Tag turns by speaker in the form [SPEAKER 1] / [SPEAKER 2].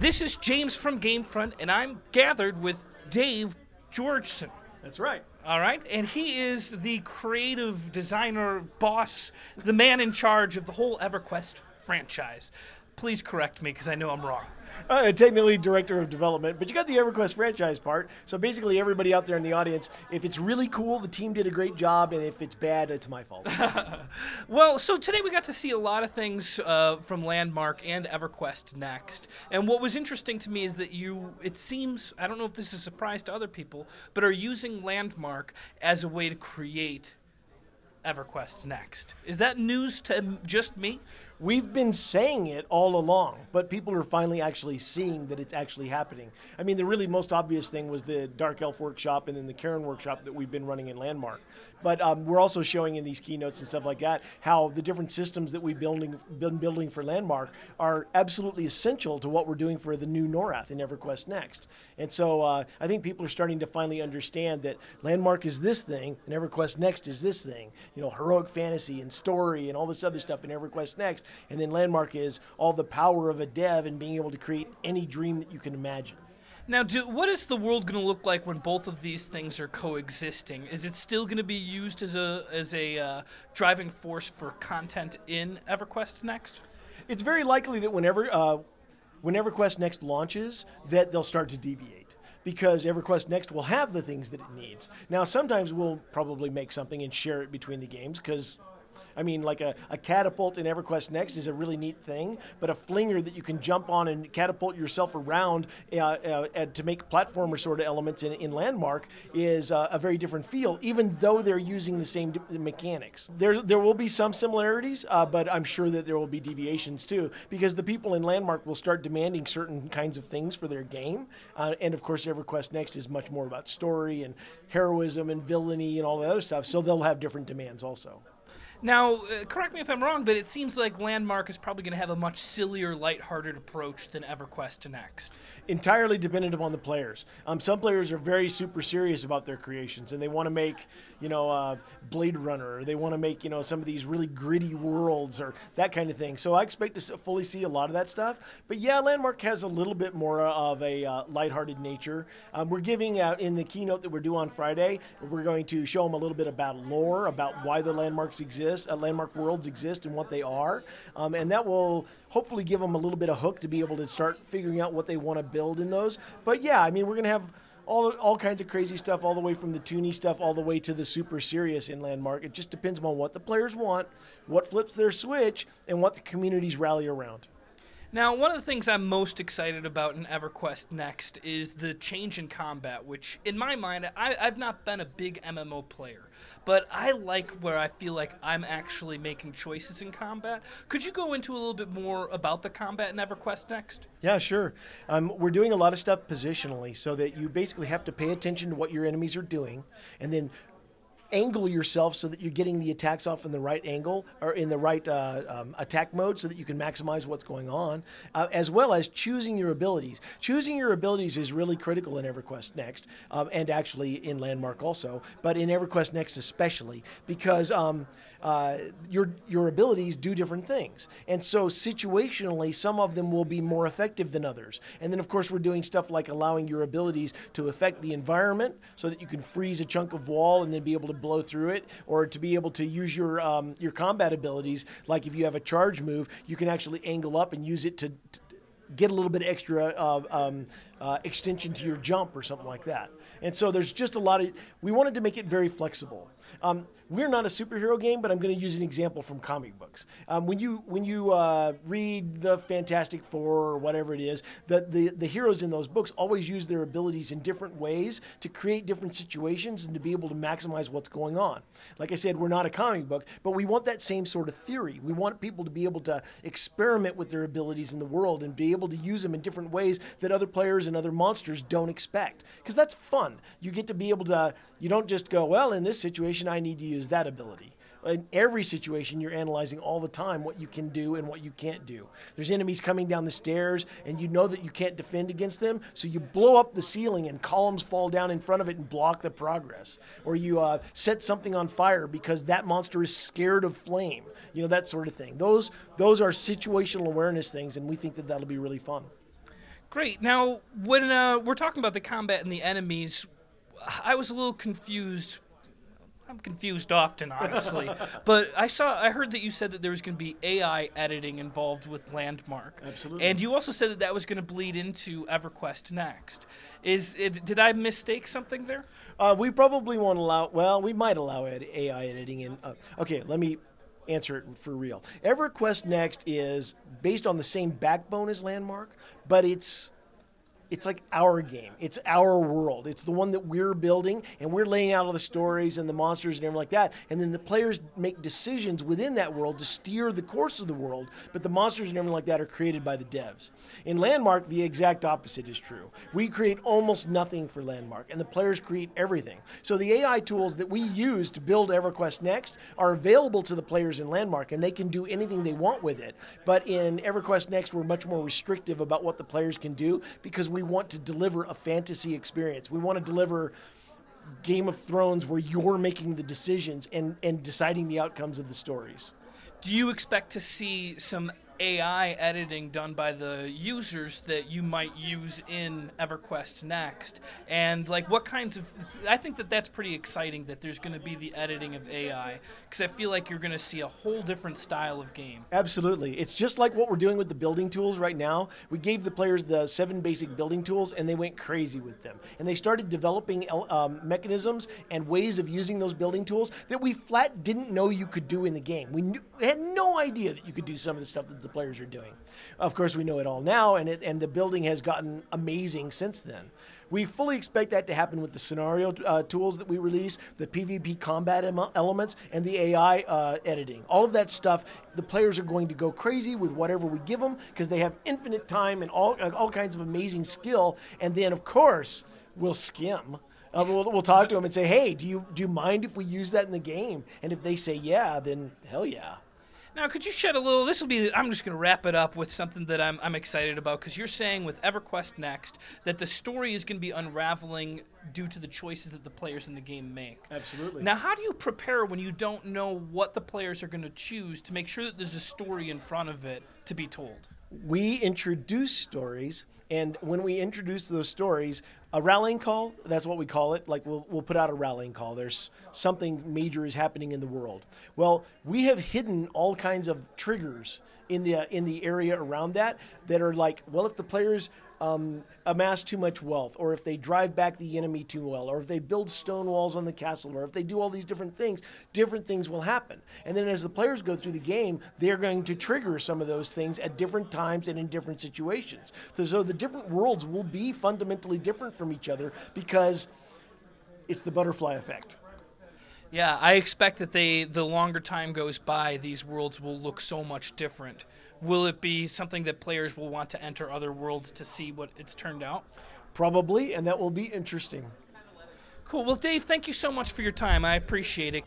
[SPEAKER 1] This is James from Gamefront, and I'm gathered with Dave Georgeson.
[SPEAKER 2] That's right.
[SPEAKER 1] All right, and he is the creative designer, boss, the man in charge of the whole EverQuest franchise. Please correct me, because I know I'm wrong.
[SPEAKER 2] Technically director of development, but you got the EverQuest franchise part. So basically everybody out there in the audience, if it's really cool, the team did a great job, and if it's bad, it's my fault.
[SPEAKER 1] Well, so today we got to see a lot of things from Landmark and EverQuest Next. And what was interesting to me is that it seems, I don't know if this is a surprise to other people, but are using Landmark as a way to create EverQuest Next. Is that news to just me?
[SPEAKER 2] We've been saying it all along, but people are finally actually seeing that it's actually happening. I mean, the really most obvious thing was the Dark Elf workshop and then the Karen workshop that we've been running in Landmark. But we're also showing in these keynotes and stuff like that how the different systems that we've been building for Landmark are absolutely essential to what we're doing for the new Norath in EverQuest Next. And so I think people are starting to finally understand that Landmark is this thing and EverQuest Next is this thing. You know, heroic fantasy and story and all this other stuff in EverQuest Next. And then Landmark is all the power of a dev and being able to create any dream that you can imagine.
[SPEAKER 1] Now, what is the world going to look like when both of these things are coexisting? Is it still going to be used as a driving force for content in EverQuest Next?
[SPEAKER 2] It's very likely that whenever EverQuest Next launches, that they'll start to deviate, because EverQuest Next will have the things that it needs. Now, sometimes we'll probably make something and share it between the games, because I mean, like a catapult in EverQuest Next is a really neat thing, but a flinger that you can jump on and catapult yourself around to make platformer sort of elements in Landmark is a very different feel, even though they're using the same mechanics. There will be some similarities, but I'm sure that there will be deviations too, because the people in Landmark will start demanding certain kinds of things for their game, and of course EverQuest Next is much more about story and heroism and villainy and all that other stuff, so they'll have different demands also.
[SPEAKER 1] Now, correct me if I'm wrong, but it seems like Landmark is probably going to have a much sillier, lighthearted approach than EverQuest Next.
[SPEAKER 2] Entirely dependent upon the players. Some players are very super serious about their creations, and they want to make, Blade Runner, or they want to make, some of these really gritty worlds or that kind of thing. So I expect to fully see a lot of that stuff. But yeah, Landmark has a little bit more of a lighthearted nature. We're giving, in the keynote that we're due on Friday, we're going to show them a little bit about lore, about why the Landmarks exist, Landmark worlds exist and what they are. And that will hopefully give them a little bit of hook to be able to start figuring out what they want to build in those. But yeah, I mean, we're going to have all kinds of crazy stuff, all the way from the toony stuff all the way to the super serious in Landmark. It just depends on what the players want, what flips their switch, and what the communities rally around.
[SPEAKER 1] Now, one of the things I'm most excited about in EverQuest Next is the change in combat, which, in my mind, I've not been a big MMO player, but I like where I feel like I'm actually making choices in combat. Could you go into a little bit more about the combat in EverQuest Next?
[SPEAKER 2] Yeah, sure. We're doing a lot of stuff positionally, so that you basically have to pay attention to what your enemies are doing, and then angle yourself so that you're getting the attacks off in the right angle or in the right attack mode so that you can maximize what's going on, as well as choosing your abilities. Choosing your abilities is really critical in EverQuest Next, and actually in Landmark also, but in EverQuest Next especially, because your abilities do different things. And so situationally, some of them will be more effective than others. And then of course we're doing stuff like allowing your abilities to affect the environment so that you can freeze a chunk of wall and then be able to blow through it, or to be able to use your combat abilities. Like if you have a charge move, you can actually angle up and use it to get a little bit extra extension to your jump or something like that. And so there's just a lot of, we wanted to make it very flexible. We're not a superhero game, but I'm going to use an example from comic books. When you read the Fantastic Four or whatever it is, the heroes in those books always use their abilities in different ways to create different situations and to be able to maximize what's going on. Like I said, we're not a comic book, but we want that same sort of theory. We want people to be able to experiment with their abilities in the world and be able to use them in different ways that other players and other monsters don't expect. Because that's fun. You get to be able to, you don't just go, well, in this situation, I need to use that ability. In every situation, you're analyzing all the time what you can do and what you can't do. There's enemies coming down the stairs, and you know that you can't defend against them, so you blow up the ceiling and columns fall down in front of it and block the progress. Or you set something on fire because that monster is scared of flame. You know, that sort of thing. Those are situational awareness things, and we think that that'll be really fun.
[SPEAKER 1] Great. Now, when we're talking about the combat and the enemies, I was a little confused. I'm confused often, honestly. But I heard that you said that there was going to be AI editing involved with Landmark.
[SPEAKER 2] Absolutely.
[SPEAKER 1] And you also said that that was going to bleed into EverQuest Next. Did I mistake something there?
[SPEAKER 2] We probably won't allow. Well, we might allow AI editing in. Okay, let me answer it for real. EverQuest Next is based on the same backbone as Landmark, but it's like our game. It's our world. It's the one that we're building, and we're laying out all the stories and the monsters and everything like that. And then the players make decisions within that world to steer the course of the world, but the monsters and everything like that are created by the devs. In Landmark, the exact opposite is true. We create almost nothing for Landmark, and the players create everything. So the AI tools that we use to build EverQuest Next are available to the players in Landmark, and they can do anything they want with it. But in EverQuest Next, we're much more restrictive about what the players can do because we want to deliver a fantasy experience. We want to deliver Game of Thrones where you're making the decisions and deciding the outcomes of the stories.
[SPEAKER 1] Do you expect to see some AI editing done by the users that you might use in EverQuest Next? And like what kinds of, I think that that's pretty exciting that there's going to be the editing of AI, because I feel like you're going to see a whole different style of game.
[SPEAKER 2] Absolutely. It's just like what we're doing with the building tools right now. We gave the players the 7 basic building tools and they went crazy with them. And they started developing mechanisms and ways of using those building tools that we flat didn't know you could do in the game. We had no idea that you could do some of the stuff that the players are doing. Of course, we know it all now, and the building has gotten amazing since then. We fully expect that to happen with the scenario tools that we release, the PvP combat elements, and the AI editing. All of that stuff, the players are going to go crazy with whatever we give them because they have infinite time and all kinds of amazing skill. And then, of course, we'll skim. We'll talk to them and say, hey, do you mind if we use that in the game? And if they say yeah, then hell yeah.
[SPEAKER 1] Now, could you shed a little, I'm just going to wrap it up with something that I'm excited about, because you're saying with EverQuest Next that the story is going to be unraveling due to the choices that the players in the game make.
[SPEAKER 2] Absolutely.
[SPEAKER 1] Now, how do you prepare when you don't know what the players are going to choose to make sure that there's a story in front of it to be told?
[SPEAKER 2] We introduce stories, and when we introduce those stories, a rallying call, that's what we call it. Like we'll put out a rallying call. There's something major is happening in the world. Well, we have hidden all kinds of triggers in the area around that are like, well, if the players amass too much wealth, or if they drive back the enemy too well, or if they build stone walls on the castle, or if they do all these different things will happen. And then as the players go through the game, they're going to trigger some of those things at different times and in different situations. So the different worlds will be fundamentally different from each other because it's the butterfly effect.
[SPEAKER 1] Yeah, I expect that the longer time goes by, these worlds will look so much different. Will it be something that players will want to enter other worlds to see what it's turned out?
[SPEAKER 2] Probably, and that will be interesting.
[SPEAKER 1] Cool. Well, Dave, thank you so much for your time. I appreciate it.